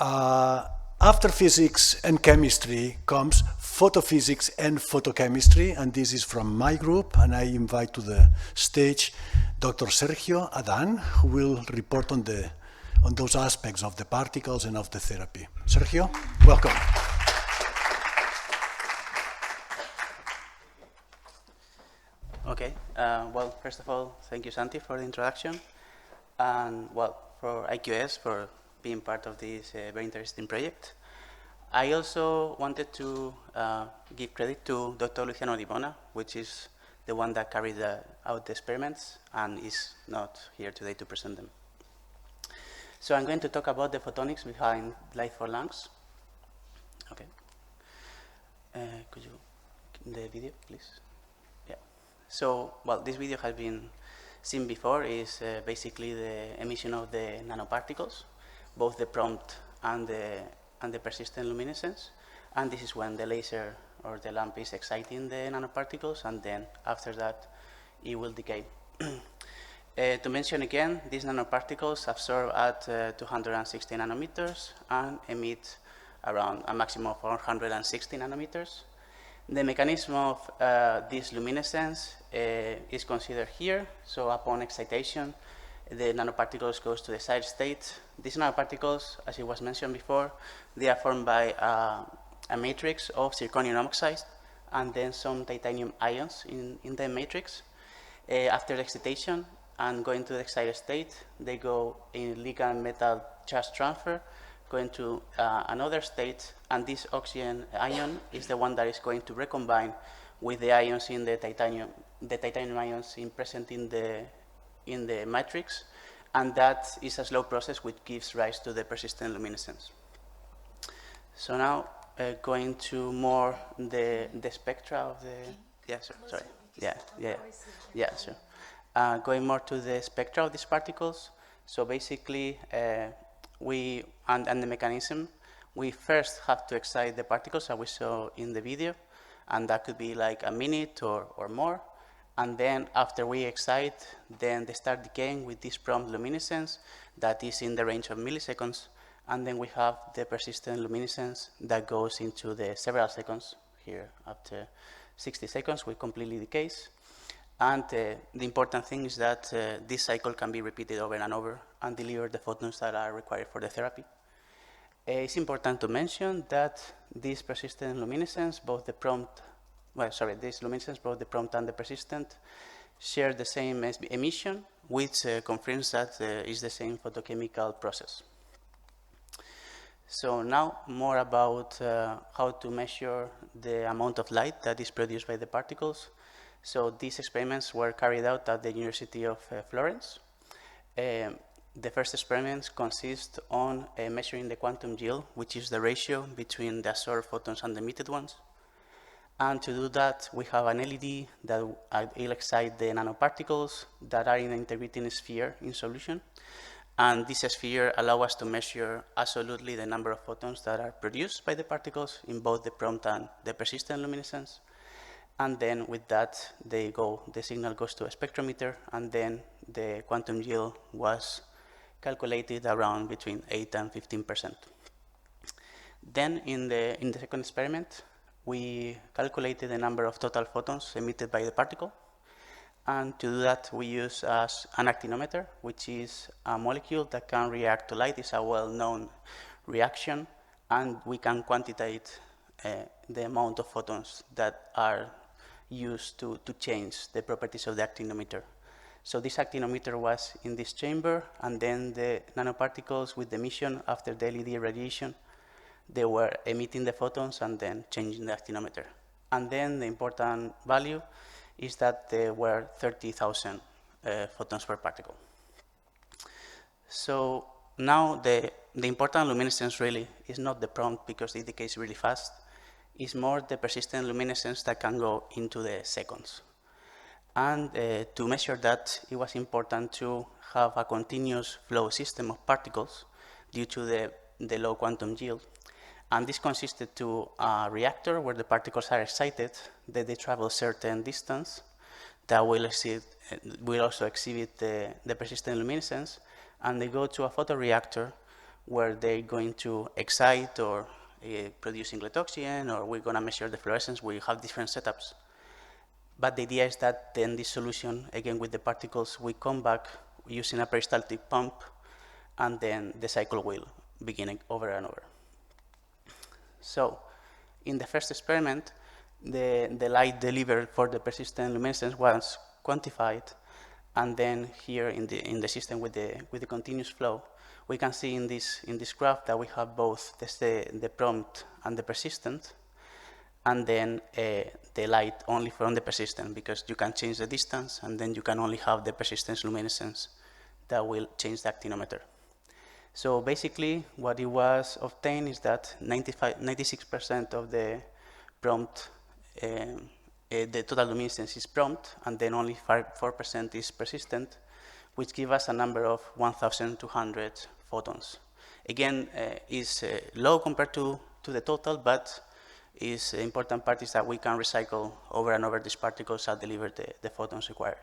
After physics and chemistry comes photophysics and photochemistry, and this is from my group, and I invite to the stage Dr. Sergio Adán, who will report on those aspects of the particles and of the therapy. Sergio, welcome. Okay, well, first of all, thank you, Santi, for the introduction, and, well, for IQS for being part of this very interesting project. I also wanted to give credit to Dr. Luciano Limona, which is the one that carried out the experiments and is not here today to present them. So I'm going to talk about the photonics behind Light4Lungs. Okay. Could you, the video, please? Yeah. So, well, this video has been seen before. Is basically the emission of the nanoparticles, both the prompt and the persistent luminescence. And this is when the laser or the lamp is exciting the nanoparticles, and then after that, it will decay. To mention again, these nanoparticles absorb at 260 nanometers and emit around a maximum of 460 nanometers. The mechanism of this luminescence is considered here. So upon excitation, the nanoparticles goes to the side state. These nanoparticles, as it was mentioned before, they are formed by a matrix of zirconium oxide and then some titanium ions in the matrix. After the excitation and going to the excited state, they go in ligand metal charge transfer, going to another state, and this oxygen ion is the one that is going to recombine with the ions in the titanium ions present in the matrix, and that is a slow process which gives rise to the persistent luminescence. So now going to more the spectra of the sure. Going more to the spectra of these particles. So basically, and the mechanism, we first have to excite the particles as we saw in the video, and that could be like a minute or more. And then after we excite, then they start decaying with this prompt luminescence that is in the range of milliseconds. And then we have the persistent luminescence that goes into the several seconds. Here, after 60 seconds, we completely decays. And the important thing is that this cycle can be repeated over and over and deliver the photons that are required for the therapy. It's important to mention that this persistent luminescence, this luminescence, both the prompt and the persistent, share the same emission, which confirms that is the same photochemical process. So now more about how to measure the amount of light that is produced by the particles. So these experiments were carried out at the University of Florence. The first experiments consist on measuring the quantum yield, which is the ratio between the absorbed photons and the emitted ones. And to do that, we have an LED that will excite the nanoparticles that are in the intervening sphere in solution. And this sphere allows us to measure absolutely the number of photons that are produced by the particles in both the prompt and the persistent luminescence. And then with that, the signal goes to a spectrometer, and then the quantum yield was calculated around between 8 and 15%. Then in the second experiment, we calculated the number of total photons emitted by the particle. And to do that, we use an actinometer, which is a molecule that can react to light. It's a well-known reaction, and we can quantitate the amount of photons that are used to change the properties of the actinometer. So this actinometer was in this chamber, and then the nanoparticles with the emission after the LED radiation, they were emitting the photons and then changing the actinometer. And then the important value is that there were 30,000 photons per particle. So now the important luminescence really is not the prompt because it decays really fast. It's more the persistent luminescence that can go into the seconds. And to measure that, it was important to have a continuous flow system of particles due to the low quantum yield. And this consisted to a reactor where the particles are excited, that they travel certain distance that will also exhibit the persistent luminescence, and they go to a photoreactor where they're going to excite or produce singlet oxygen, or we're going to measure the fluorescence. We have different setups. But the idea is that then this solution, again with the particles, we come back using a peristaltic pump, and then the cycle will begin over and over. So in the first experiment, the light delivered for the persistent luminescence was quantified, and then here in the system with the continuous flow, we can see in this graph that we have both the prompt and the persistent, and then the light only from the persistent, because you can change the distance, and then you can only have the persistence luminescence that will change the actinometer. So basically, what it was obtained is that 96% of the prompt, the total luminescence is prompt, and then only 4% is persistent, which gives us a number of 1,200 photons. Again, is low compared to the total, but is the important part is that we can recycle over and over these particles and deliver the photons required.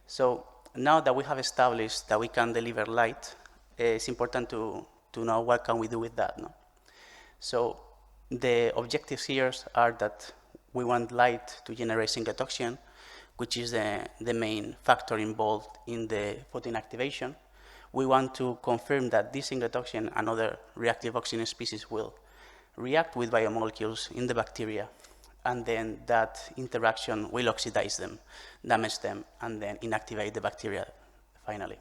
So now that we have established that we can deliver light, it's important to know what can we do with that. No? So the objectives here are that we want light to generate singlet oxygen, which is the main factor involved in the photoinactivation. We want to confirm that this singlet oxygen and other reactive oxygen species will react with biomolecules in the bacteria, and then that interaction will oxidize them, damage them, and then inactivate the bacteria finally.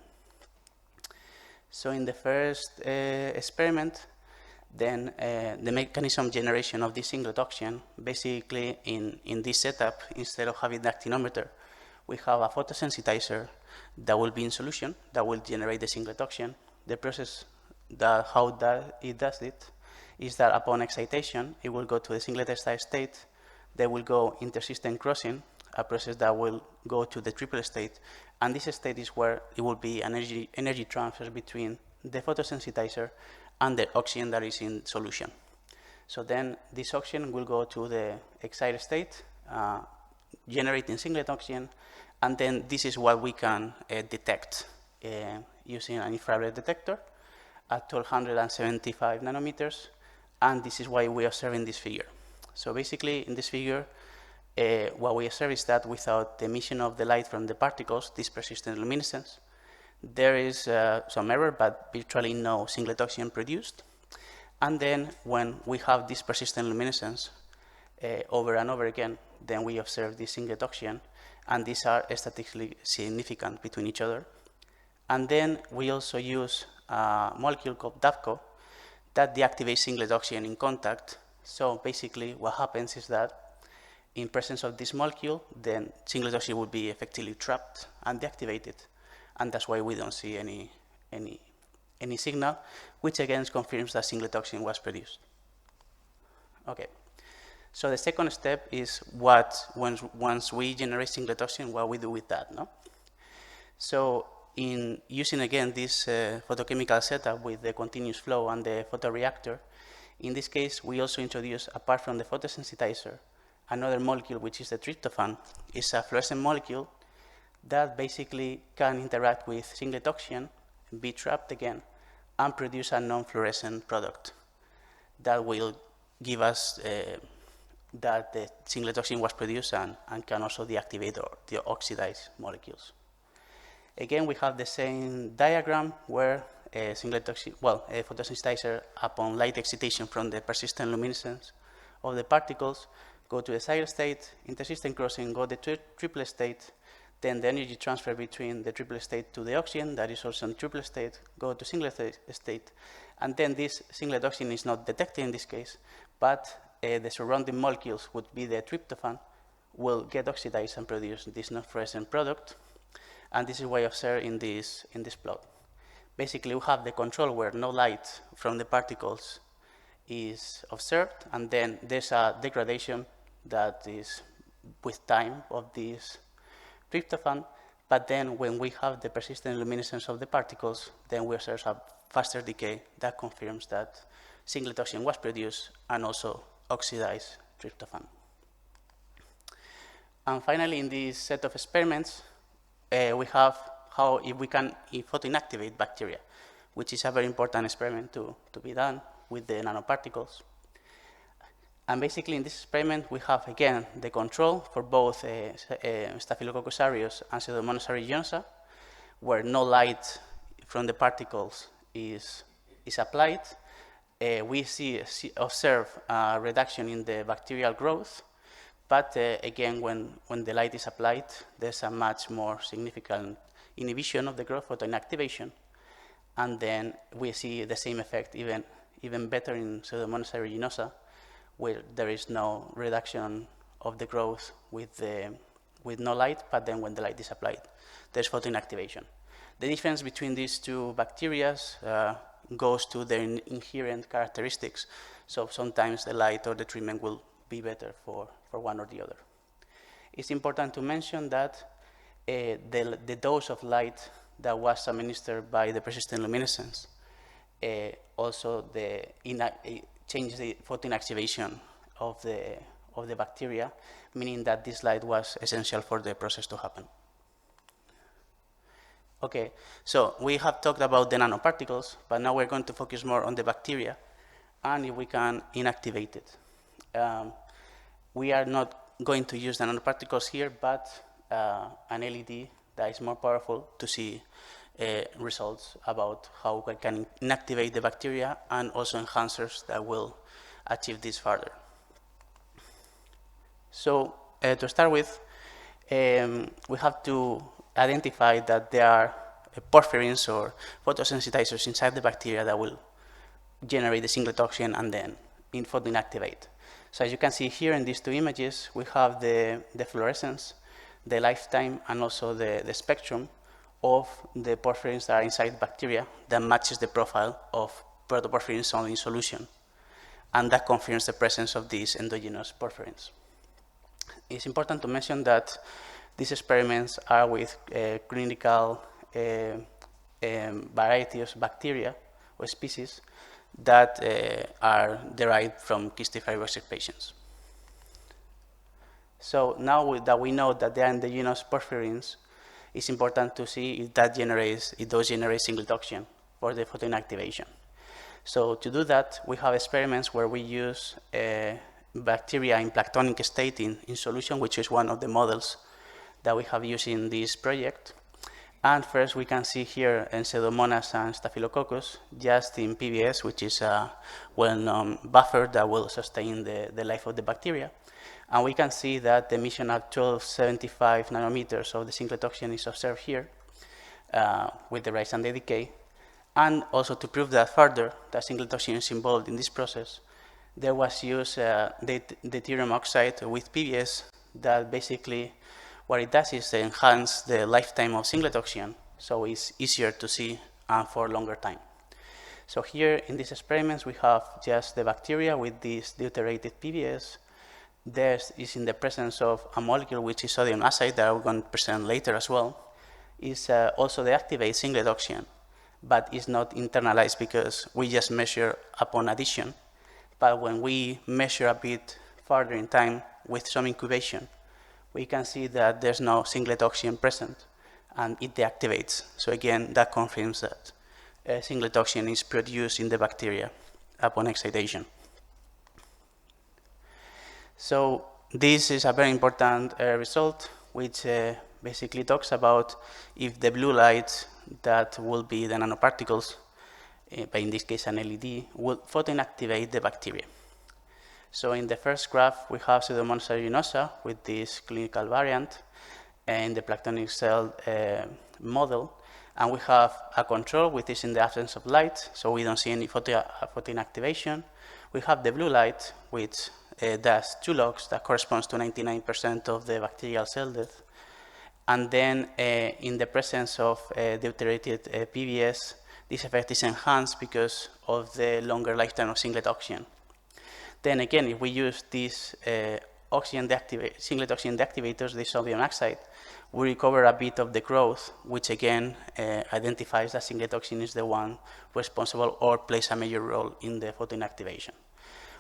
So in the first experiment, then the mechanism generation of this singlet oxygen, basically in this setup, instead of having the actinometer, we have a photosensitizer that will be in solution, that will generate the singlet oxygen. The process, how it does it, is that upon excitation, it will go to the singlet excited state, they will go intersystem crossing, a process that will go to the triple state, and this state is where it will be an energy transfer between the photosensitizer and the oxygen that is in solution. So then this oxygen will go to the excited state, generating singlet oxygen, and then this is what we can detect using an infrared detector at 1275 nanometers, and this is why we are observing this figure. So basically in this figure, what we observe is that without the emission of the light from the particles, this persistent luminescence, there is some error, but virtually no singlet oxygen produced. And then when we have this persistent luminescence over and over again, then we observe this singlet oxygen, and these are statistically significant between each other. And then we also use a molecule called DAVCO that deactivates singlet oxygen in contact. So basically what happens is that in presence of this molecule, then singlet oxygen will be effectively trapped and deactivated, and that's why we don't see any signal, which again confirms that singlet oxygen was produced. Okay, so the second step is once we generate singlet oxygen, what we do with that, no? So in using again this photochemical setup with the continuous flow and the photoreactor, in this case we also introduce, apart from the photosensitizer, another molecule, which is the tryptophan. It's a fluorescent molecule that basically can interact with singlet oxygen, be trapped again, and produce a non-fluorescent product that will give us that the singlet oxygen was produced and can also deactivate or deoxidize molecules. Again, we have the same diagram where a photosensitizer, upon light excitation from the persistent luminescence of the particles, go to the cycle state, intersystem crossing, go to the triple state, then the energy transfer between the triple state to the oxygen, that is also in triple state, go to singlet state, and then this singlet oxygen is not detected in this case, but the surrounding molecules would be the tryptophan, will get oxidized and produce this non-fluorescent product, and this is what I observe in this plot. Basically, we have the control where no light from the particles is observed, and then there's a degradation that is with time of this tryptophan, but then when we have the persistent luminescence of the particles, then we observe a faster decay that confirms that singlet oxygen was produced and also oxidized tryptophan. And finally, in this set of experiments, we have how if we can photoinactivate bacteria. which is a very important experiment to be done with the nanoparticles. And basically in this experiment, we have, again, the control for both Staphylococcus aureus and Pseudomonas aeruginosa, where no light from the particles is applied. We observe a reduction in the bacterial growth, but again, when the light is applied, there's a much more significant inhibition of the growth, photoinactivation, and then we see the same effect even better in Pseudomonas aeruginosa, where there is no reduction of the growth with no light, but then when the light is applied, there's photoinactivation. The difference between these two bacteria goes to their inherent characteristics. So sometimes the light or the treatment will be better for one or the other. It's important to mention that the dose of light that was administered by the persistent luminescence also changed the photoinactivation of the bacteria, meaning that this light was essential for the process to happen. Okay, so we have talked about the nanoparticles, but now we're going to focus more on the bacteria and if we can inactivate it. We are not going to use the nanoparticles here, but an LED that is more powerful to see results about how we can inactivate the bacteria and also enhancers that will achieve this further. So to start with, we have to identify that there are porphyrins or photosensitizers inside the bacteria that will generate the singlet oxygen and then photoinactivate. So as you can see here in these two images, we have the fluorescence, the lifetime, and also the spectrum of the porphyrins that are inside bacteria that matches the profile of protoporphyrins only in solution. And that confirms the presence of these endogenous porphyrins. It's important to mention that these experiments are with clinical varieties of bacteria or species that are derived from cystic fibrosis patients. So now that we know that there are endogenous porphyrins, it's important to see if those generate singlet oxygen for the photoinactivation. So to do that, we have experiments where we use bacteria in planktonic state in solution, which is one of the models that we have used in this project. And first we can see here in Pseudomonas and Staphylococcus, just in PBS, which is a well-known buffer that will sustain the life of the bacteria. And we can see that the emission at 1275 nanometers of the singlet oxygen is observed here with the rise and the decay. And also to prove that further, that singlet oxygen is involved in this process, there was used deuterium oxide with PBS that basically what it does is enhance the lifetime of singlet oxygen, so it's easier to see for a longer time. So here in these experiments, we have just the bacteria with this deuterated PBS. There is in the presence of a molecule which is sodium azide that I'm going to present later as well. Is also the activate singlet oxygen, but it's not internalized because we just measure upon addition. But when we measure a bit further in time with some incubation, we can see that there's no singlet oxygen present and it deactivates. So again, that confirms that singlet oxygen is produced in the bacteria upon excitation. So this is a very important result, which basically talks about if the blue light that will be the nanoparticles, but in this case an LED, will photoinactivate the bacteria. So in the first graph, we have Pseudomonas aeruginosa with this clinical variant in the planktonic cell model. And we have a control, which is in the absence of light, so we don't see any photoinactivation. We have the blue light, which does 2 logs, that corresponds to 99% of the bacterial cell death. And then in the presence of deuterated PBS, this effect is enhanced because of the longer lifetime of singlet oxygen. Then again, if we use these singlet oxygen deactivators, the sodium oxide, we recover a bit of the growth, which again identifies that singlet oxygen is the one responsible or plays a major role in the photoinactivation.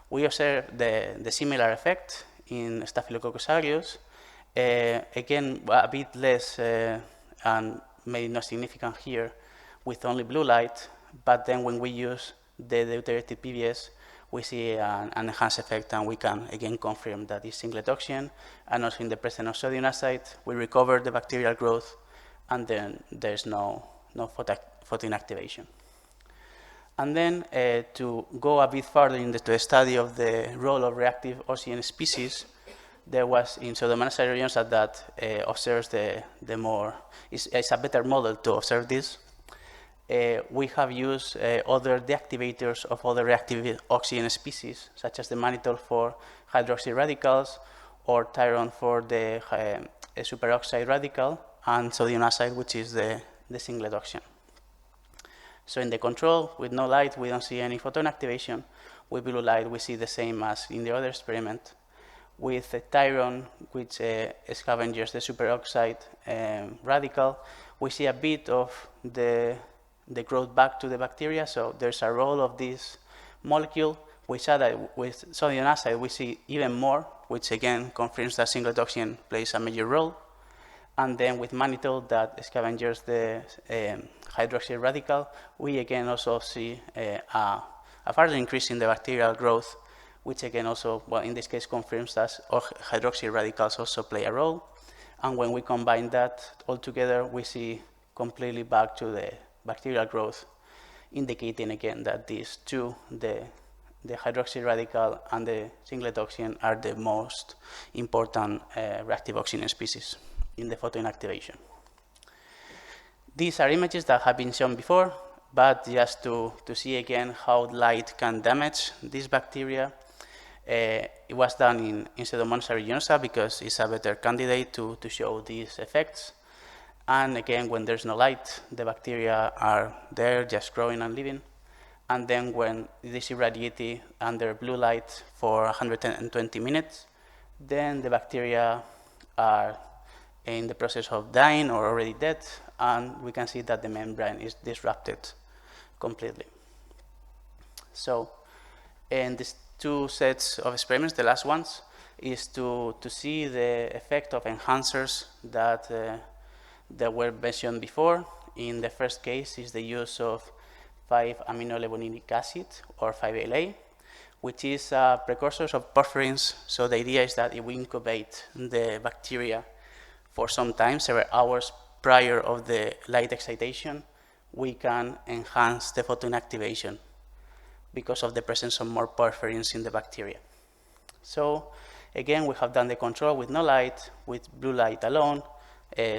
We observe the similar effect in Staphylococcus aureus. Again, a bit less and maybe not significant here with only blue light, but then when we use the deuterated PBS, we see an enhanced effect, and we can again confirm that it's singlet oxygen. And also in the presence of sodium acid, we recover the bacterial growth, and then there's no photoinactivation. And then to go a bit further into the study of the role of reactive oxygen species, there was in Pseudomonas aeruginosa that observes the more, it's a better model to observe this. We have used other deactivators of other reactive oxygen species, such as the mannitol for hydroxy radicals, or tyrone for the superoxide radical, and sodium acid, which is the singlet oxygen. So in the control, with no light, we don't see any photoinactivation. With blue light, we see the same as in the other experiment. With tyrone, which scavenges the superoxide radical, we see a bit of the growth back to the bacteria. So there's a role of this molecule. With sodium acid, we see even more, which again confirms that singlet oxygen plays a major role. And then with mannitol that scavenges the hydroxyl radical, we again also see a further increase in the bacterial growth, which again also, well, in this case confirms that hydroxyl radicals also play a role. And when we combine that all together, we see completely back to the bacterial growth, indicating again that these two, the hydroxyl radical and the singlet oxygen, are the most important reactive oxygen species in the photoinactivation. These are images that have been shown before, but just to see again how light can damage these bacteria. It was done in Pseudomonas aeruginosa because it's a better candidate to show these effects. And again, when there's no light, the bacteria are there just growing and living. And then when this is irradiated under blue light for 120 minutes, then the bacteria are in the process of dying or already dead, and we can see that the membrane is disrupted completely. So in these two sets of experiments, the last ones, is to see the effect of enhancers that were mentioned before. In the first case is the use of 5-aminolevulinic acid, or 5-ALA, which is a precursor of porphyrins. So the idea is that if we incubate the bacteria for some time, several hours prior of the light excitation, we can enhance the photoinactivation because of the presence of more porphyrins in the bacteria. So again, we have done the control with no light, with blue light alone,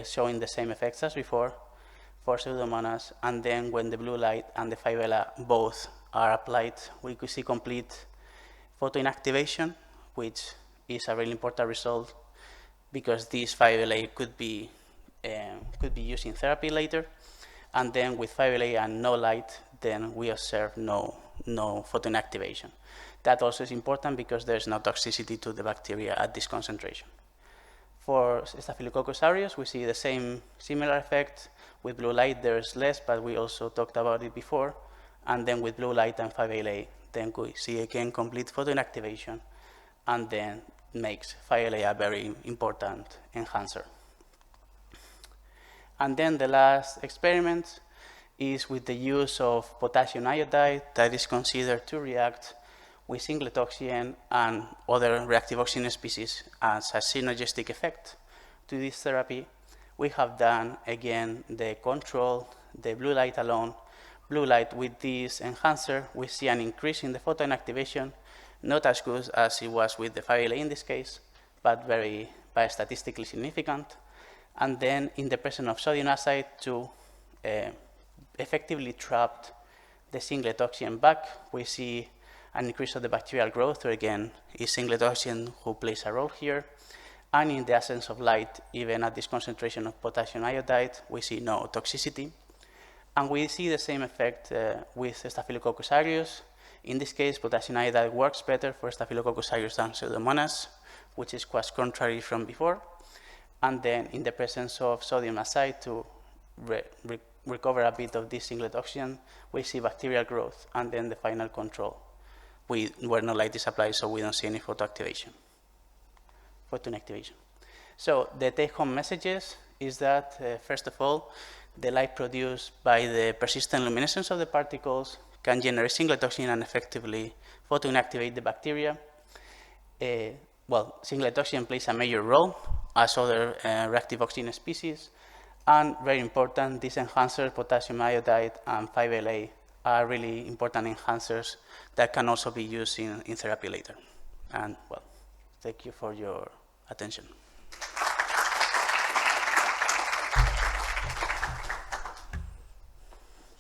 showing the same effects as before for Pseudomonas. And then when the blue light and the 5-ALA both are applied, we could see complete photoinactivation, which is a really important result, because this 5-ALA could be used in therapy later. And then with 5-ALA and no light, then we observe no photoinactivation. That also is important because there's no toxicity to the bacteria at this concentration. For Staphylococcus aureus, we see the similar effect. With blue light, there's less, but we also talked about it before. And then with blue light and 5-ALA, then we see again complete photoinactivation, and then makes 5-ALA a very important enhancer. And then the last experiment is with the use of potassium iodide that is considered to react with singlet oxygen and other reactive oxygen species as a synergistic effect to this therapy. We have done again the control, the blue light alone. Blue light with this enhancer, we see an increase in the photoinactivation, not as good as it was with the 5-ALA in this case, but very statistically significant. And then in the presence of sodium acid, to effectively trap the singlet oxygen back, we see an increase of the bacterial growth. So again, it's singlet oxygen who plays a role here. And in the absence of light, even at this concentration of potassium iodide, we see no toxicity. And we see the same effect with Staphylococcus aureus. In this case, potassium iodide works better for Staphylococcus aureus than Pseudomonas, which is quite contrary from before. And then in the presence of sodium acid, to recover a bit of this singlet oxygen, we see bacterial growth, and then the final control, where no light is applied, so we don't see any photoinactivation. So the take-home messages is that, first of all, the light produced by the persistent luminescence of the particles can generate singlet oxygen and effectively photoinactivate the bacteria. Well, singlet oxygen plays a major role as other reactive oxygen species, and very important, these enhancers, potassium iodide and 5LA, are really important enhancers that can also be used in therapy later. And well, thank you for your attention.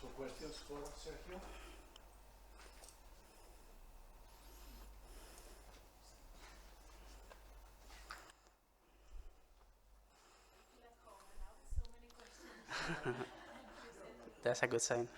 So questions for Sergio? That's a good sign.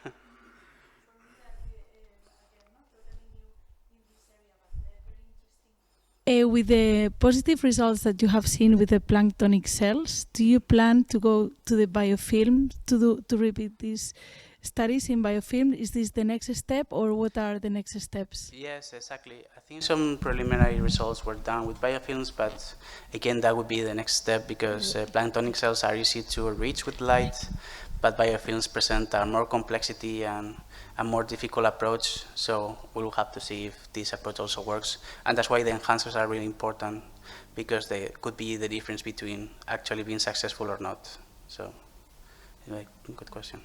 With the positive results that you have seen with the planktonic cells, do you plan to go to the biofilm to repeat these studies in biofilm? Is this the next step, or what are the next steps? Yes, exactly. I think some preliminary results were done with biofilms, but again, that would be the next step because planktonic cells are easy to reach with light, but biofilms present a more complexity and a more difficult approach, so we'll have to see if this approach also works. And that's why the enhancers are really important, because they could be the difference between actually being successful or not. So, anyway, good question.